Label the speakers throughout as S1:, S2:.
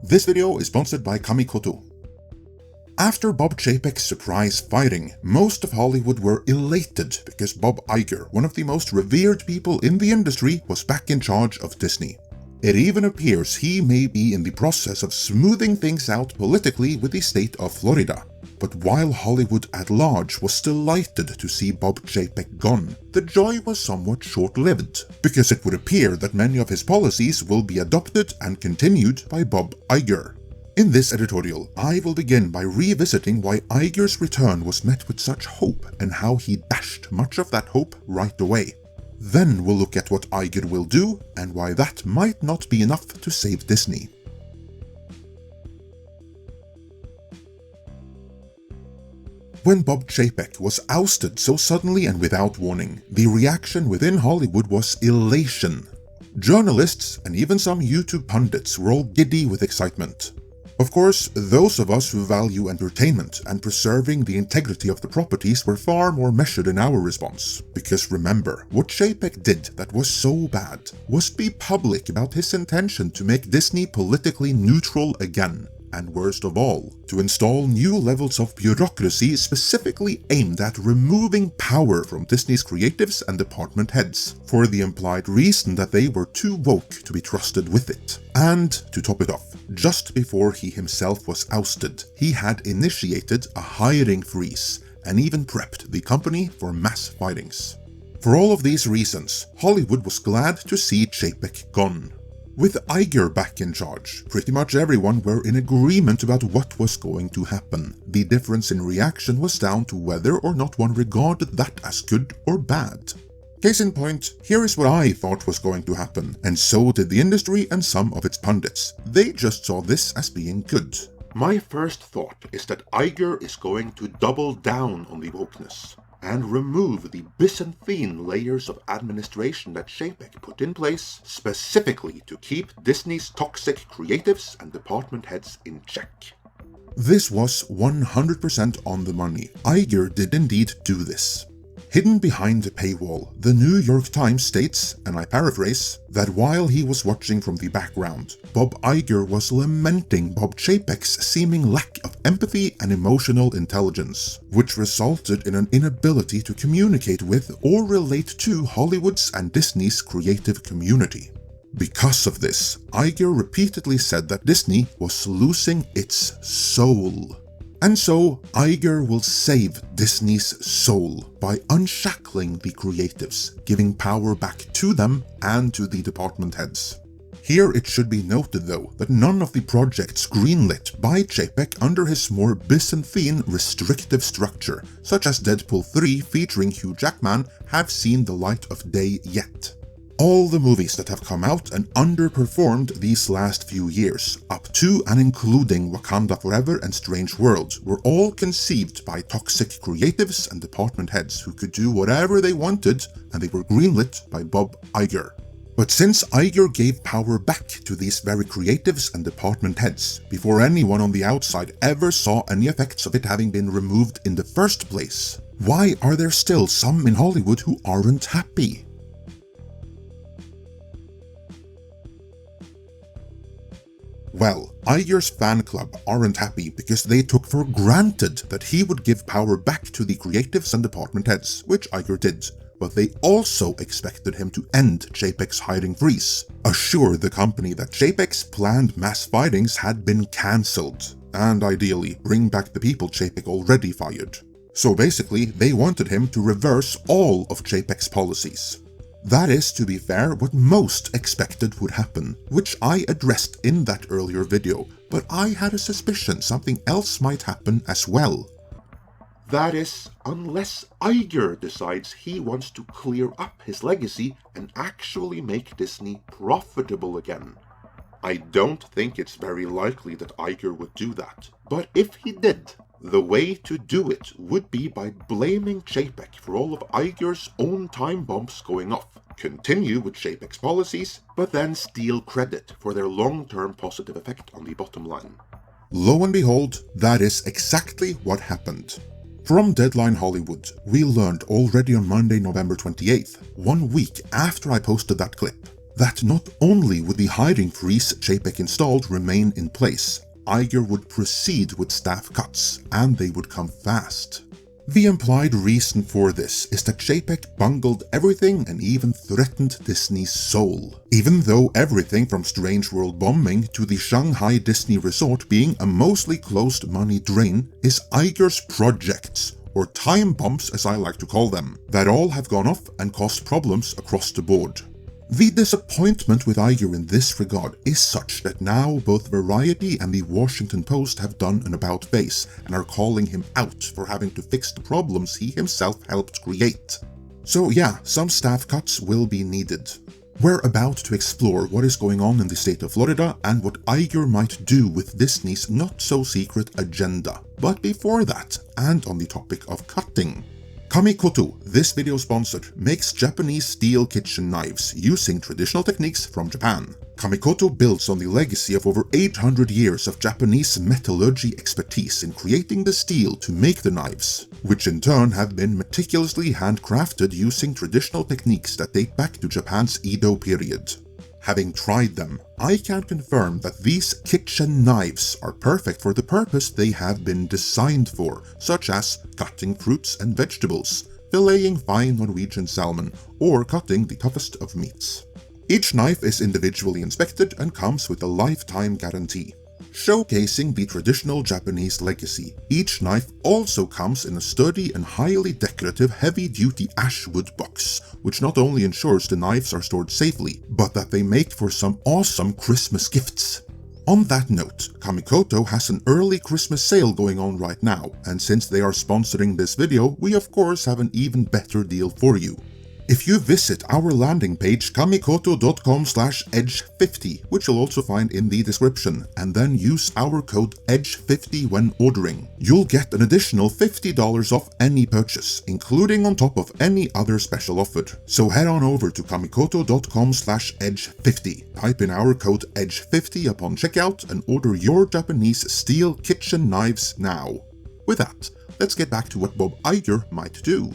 S1: This video is sponsored by Kamikoto. After Bob Chapek's surprise firing, most of Hollywood were elated because Bob Iger, one of the most revered people in the industry, was back in charge of Disney. It even appears he may be in the process of smoothing things out politically with the state of Florida. But while Hollywood at large was delighted to see Bob Chapek gone, the joy was somewhat short-lived, because it would appear that many of his policies will be adopted and continued by Bob Iger. In this editorial, I will begin by revisiting why Iger's return was met with such hope and how he dashed much of that hope right away. Then we'll look at what Iger will do and why that might not be enough to save Disney. When Bob Chapek was ousted so suddenly and without warning, the reaction within Hollywood was elation. Journalists and even some YouTube pundits were all giddy with excitement. Of course, those of us who value entertainment and preserving the integrity of the properties were far more measured in our response. Because remember, what Chapek did that was so bad was be public about his intention to make Disney politically neutral again. And worst of all, to install new levels of bureaucracy specifically aimed at removing power from Disney's creatives and department heads, for the implied reason that they were too woke to be trusted with it. And, to top it off, just before he himself was ousted, he had initiated a hiring freeze, and even prepped the company for mass firings. For all of these reasons, Hollywood was glad to see Chapek gone. With Iger back in charge, pretty much everyone were in agreement about what was going to happen. The difference in reaction was down to whether or not one regarded that as good or bad. Case in point, here is what I thought was going to happen, and so did the industry and some of its pundits. They just saw this as being good. My first thought is that Iger is going to double down on the wokeness and remove the Byzantine layers of administration that Chapek put in place specifically to keep Disney's toxic creatives and department heads in check. This was 100% on the money. Iger did indeed do this. Hidden behind a paywall, the New York Times states, and I paraphrase, that while he was watching from the background, Bob Iger was lamenting Bob Chapek's seeming lack of empathy and emotional intelligence, which resulted in an inability to communicate with or relate to Hollywood's and Disney's creative community. Because of this, Iger repeatedly said that Disney was losing its soul. And so, Iger will save Disney's soul by unshackling the creatives, giving power back to them and to the department heads. Here it should be noted though that none of the projects greenlit by Chapek under his more Byzantine restrictive structure, such as Deadpool 3 featuring Hugh Jackman, have seen the light of day yet. All the movies that have come out and underperformed these last few years, up to and including Wakanda Forever and Strange Worlds, were all conceived by toxic creatives and department heads who could do whatever they wanted, and they were greenlit by Bob Iger. But since Iger gave power back to these very creatives and department heads, before anyone on the outside ever saw any effects of it having been removed in the first place, why are there still some in Hollywood who aren't happy? Well, Iger's fan club aren't happy because they took for granted that he would give power back to the creatives and department heads, which Iger did, but they also expected him to end Chapek's hiring freeze, assure the company that Chapek's planned mass firings had been cancelled, and ideally bring back the people Chapek already fired. So basically, they wanted him to reverse all of Chapek's policies. That is, to be fair, what most expected would happen, which I addressed in that earlier video, but I had a suspicion something else might happen as well. That is, unless Iger decides he wants to clear up his legacy and actually make Disney profitable again. I don't think it's very likely that Iger would do that, but if he did, the way to do it would be by blaming Chapek for all of Iger's own time bombs going off, continue with Chapek's policies, but then steal credit for their long-term positive effect on the bottom line. Lo and behold, that is exactly what happened. From Deadline Hollywood, we learned already on Monday, November 28th, 1 week after I posted that clip, that not only would the hiring freeze Chapek installed remain in place, Iger would proceed with staff cuts, and they would come fast. The implied reason for this is that Chapek bungled everything and even threatened Disney's soul. Even though everything from Strange World bombing to the Shanghai Disney Resort being a mostly closed money drain is Iger's projects, or time bombs as I like to call them, that all have gone off and caused problems across the board. The disappointment with Iger in this regard is such that now both Variety and the Washington Post have done an about-face and are calling him out for having to fix the problems he himself helped create. So yeah, some staff cuts will be needed. We're about to explore what is going on in the state of Florida and what Iger might do with Disney's not-so-secret agenda. But before that, and on the topic of cutting, Kamikoto, this video sponsored, makes Japanese steel kitchen knives using traditional techniques from Japan. Kamikoto builds on the legacy of over 800 years of Japanese metallurgy expertise in creating the steel to make the knives, which in turn have been meticulously handcrafted using traditional techniques that date back to Japan's Edo period. Having tried them, I can confirm that these kitchen knives are perfect for the purpose they have been designed for, such as cutting fruits and vegetables, filleting fine Norwegian salmon, or cutting the toughest of meats. Each knife is individually inspected and comes with a lifetime guarantee. Showcasing the traditional Japanese legacy, each knife also comes in a sturdy and highly decorative heavy-duty ash wood box, which not only ensures the knives are stored safely, but that they make for some awesome Christmas gifts. On that note, Kamikoto has an early Christmas sale going on right now, and since they are sponsoring this video, we of course have an even better deal for you. If you visit our landing page kamikoto.com/edge50, which you'll also find in the description, and then use our code EDGE50 when ordering, you'll get an additional $50 off any purchase, including on top of any other special offered. So head on over to kamikoto.com/edge50, type in our code EDGE50 upon checkout, and order your Japanese steel kitchen knives now. With that, let's get back to what Bob Iger might do.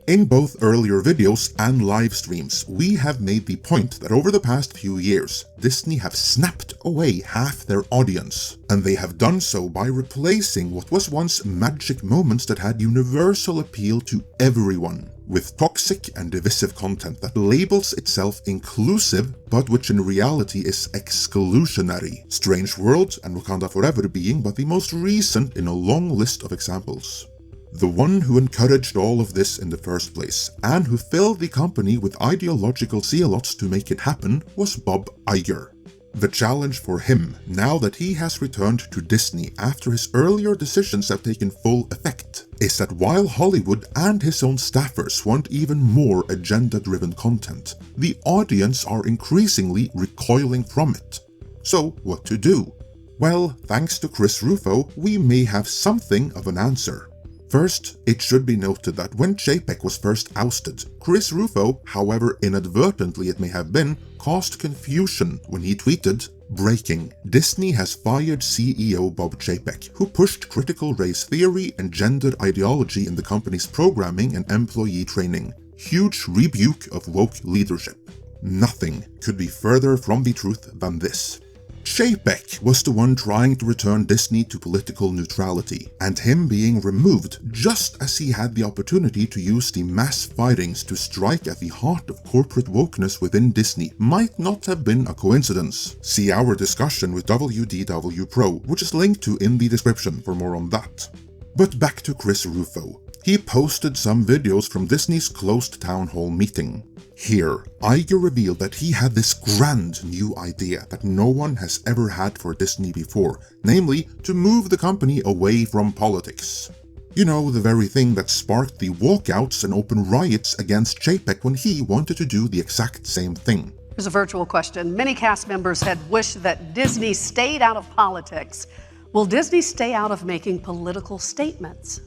S1: In both earlier videos and live streams, we have made the point that over the past few years, Disney have snapped away half their audience, and they have done so by replacing what was once magic moments that had universal appeal to everyone, with toxic and divisive content that labels itself inclusive, but which in reality is exclusionary. Strange World and Wakanda Forever being but the most recent in a long list of examples. The one who encouraged all of this in the first place, and who filled the company with ideological zealots to make it happen, was Bob Iger. The challenge for him, now that he has returned to Disney after his earlier decisions have taken full effect, is that while Hollywood and his own staffers want even more agenda-driven content, the audience are increasingly recoiling from it. So, what to do? Well, thanks to Chris Rufo, we may have something of an answer. First, it should be noted that when Chapek was first ousted, Chris Rufo, however inadvertently it may have been, caused confusion when he tweeted, "Breaking. Disney has fired CEO Bob Chapek, who pushed critical race theory and gender ideology in the company's programming and employee training. Huge rebuke of woke leadership." Nothing could be further from the truth than this. Chapek was the one trying to return Disney to political neutrality, and him being removed just as he had the opportunity to use the mass firings to strike at the heart of corporate wokeness within Disney might not have been a coincidence. See our discussion with WDW Pro, which is linked to in the description for more on that. But back to Chris Rufo. He posted some videos from Disney's closed town hall meeting. Here, Iger revealed that he had this grand new idea that no one has ever had for Disney before, namely, to move the company away from politics. You know, the very thing that sparked the walkouts and open riots against Chapek when he wanted to do the exact same thing.
S2: Here's a virtual question. Many cast members had wished that Disney stayed out of politics. Will Disney stay out of making political statements?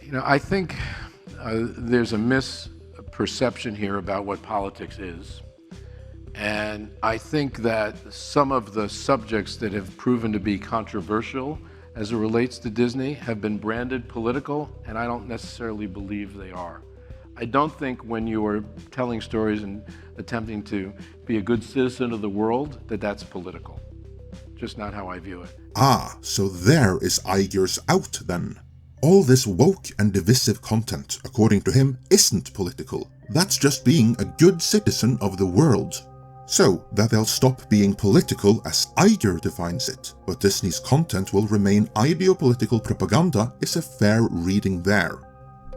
S3: You know, I think there's a misperception here about what politics is. And I think that some of the subjects that have proven to be controversial as it relates to Disney have been branded political, and I don't necessarily believe they are. I don't think when you are telling stories and attempting to be a good citizen of the world that that's political. Just not how I view it.
S1: Ah, so there is Iger's out then. All this woke and divisive content, according to him, isn't political. That's just being a good citizen of the world. So that they'll stop being political as Iger defines it, but Disney's content will remain ideopolitical propaganda is a fair reading there.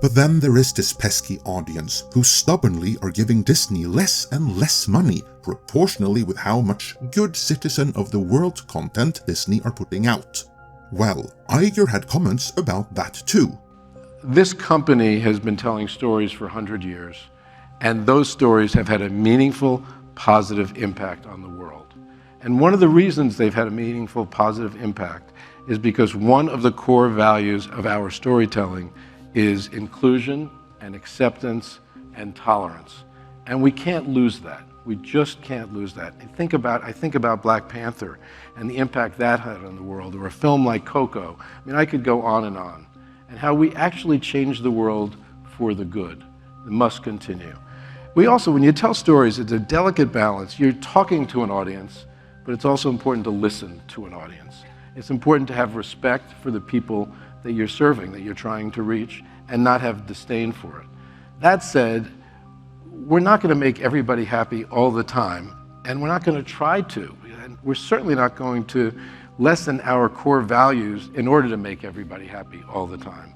S1: But then there is this pesky audience who stubbornly are giving Disney less and less money proportionally with how much good citizen of the world content Disney are putting out. Well, Iger had comments about that too.
S3: This company has been telling stories for 100 years, and those stories have had a meaningful, positive impact on the world. And one of the reasons they've had a meaningful, positive impact is because one of the core values of our storytelling is inclusion and acceptance and tolerance. And we can't lose that. We just can't lose that. I think about Black Panther and the impact that had on the world, or a film like Coco. I mean, I could go on, and how we actually change the world for the good. It must continue. We also, when you tell stories, it's a delicate balance. You're talking to an audience, but it's also important to listen to an audience. It's important to have respect for the people that you're serving, that you're trying to reach, and not have disdain for it. That said, we're not going to make everybody happy all the time, and we're not going to try to. And we're certainly not going to lessen our core values in order to make everybody happy all the time.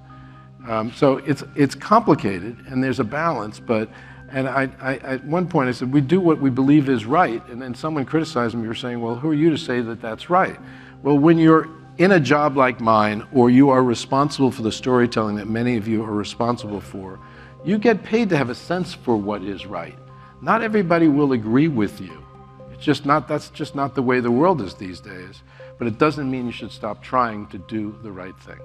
S3: So it's complicated, and there's a balance, but at one point I said, we do what we believe is right, and then someone criticized me for saying, well, who are you to say that that's right? Well, when you're in a job like mine, or you are responsible for the storytelling that many of you are responsible for, you get paid to have a sense for what is right. Not everybody will agree with you. That's just not the way the world is these days, but it doesn't mean you should stop trying to do the right thing.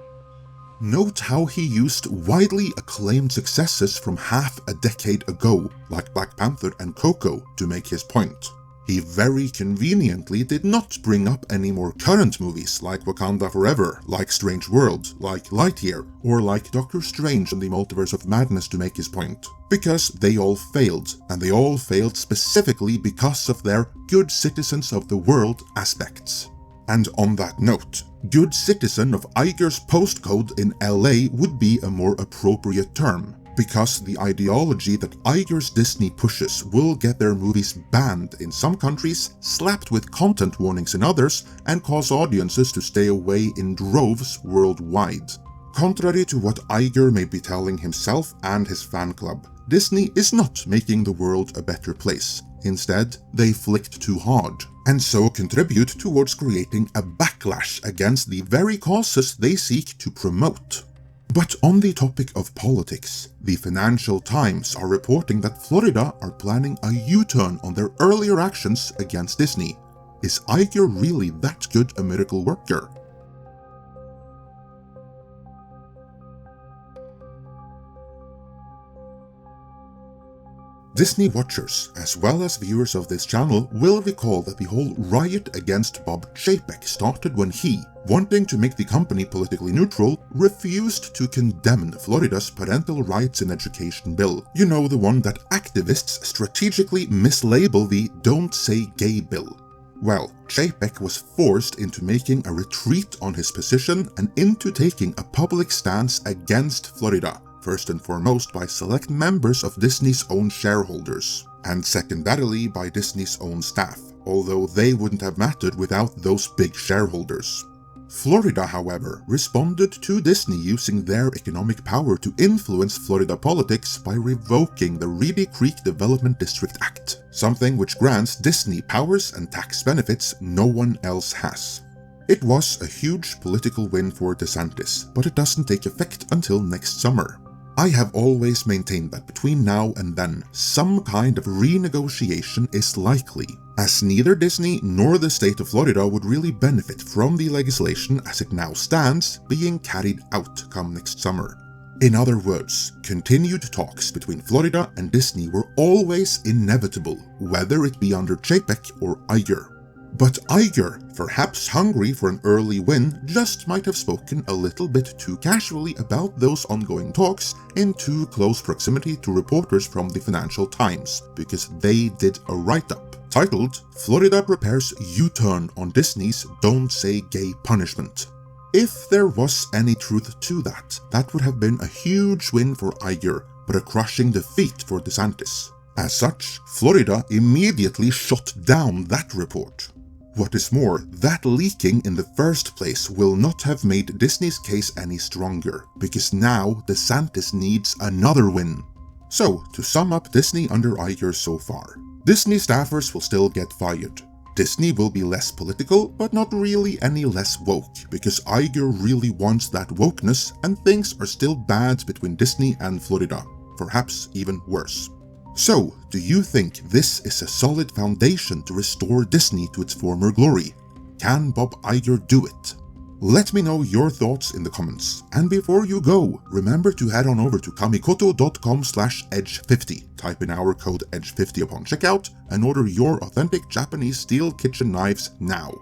S1: Note how he used widely acclaimed successes from half a decade ago, like Black Panther and Coco, to make his point. He very conveniently did not bring up any more current movies like Wakanda Forever, like Strange World, like Lightyear, or like Doctor Strange and the Multiverse of Madness to make his point. Because they all failed, and they all failed specifically because of their good citizens of the world aspects. And on that note, good citizen of Iger's postcode in LA would be a more appropriate term, because the ideology that Iger's Disney pushes will get their movies banned in some countries, slapped with content warnings in others, and cause audiences to stay away in droves worldwide. Contrary to what Iger may be telling himself and his fan club, Disney is not making the world a better place. Instead, they flicked too hard, and so contribute towards creating a backlash against the very causes they seek to promote. But on the topic of politics, the Financial Times are reporting that Florida are planning a U-turn on their earlier actions against Disney. Is Iger really that good a miracle worker? Disney watchers, as well as viewers of this channel, will recall that the whole riot against Bob Chapek started when he, wanting to make the company politically neutral, refused to condemn Florida's parental rights in education bill. You know, the one that activists strategically mislabel the Don't Say Gay bill. Well, Chapek was forced into making a retreat on his position and into taking a public stance against Florida, first and foremost by select members of Disney's own shareholders, and secondarily by Disney's own staff, although they wouldn't have mattered without those big shareholders. Florida, however, responded to Disney using their economic power to influence Florida politics by revoking the Reedy Creek Development District Act, something which grants Disney powers and tax benefits no one else has. It was a huge political win for DeSantis, but it doesn't take effect until next summer. I have always maintained that between now and then, some kind of renegotiation is likely, as neither Disney nor the state of Florida would really benefit from the legislation as it now stands being carried out come next summer. In other words, continued talks between Florida and Disney were always inevitable, whether it be under Chapek or Iger. But Iger, perhaps hungry for an early win, just might have spoken a little bit too casually about those ongoing talks in too close proximity to reporters from the Financial Times, because they did a write-up titled "Florida Prepares U-Turn on Disney's Don't Say Gay Punishment." If there was any truth to that, that would have been a huge win for Iger, but a crushing defeat for DeSantis. As such, Florida immediately shut down that report. What is more, that leaking in the first place will not have made Disney's case any stronger, because now DeSantis needs another win. So, to sum up Disney under Iger so far, Disney staffers will still get fired. Disney will be less political, but not really any less woke, because Iger really wants that wokeness, and things are still bad between Disney and Florida, perhaps even worse. So, do you think this is a solid foundation to restore Disney to its former glory? Can Bob Iger do it? Let me know your thoughts in the comments. And before you go, remember to head on over to kamikoto.com/edge50. Type in our code EDGE50 upon checkout and order your authentic Japanese steel kitchen knives now.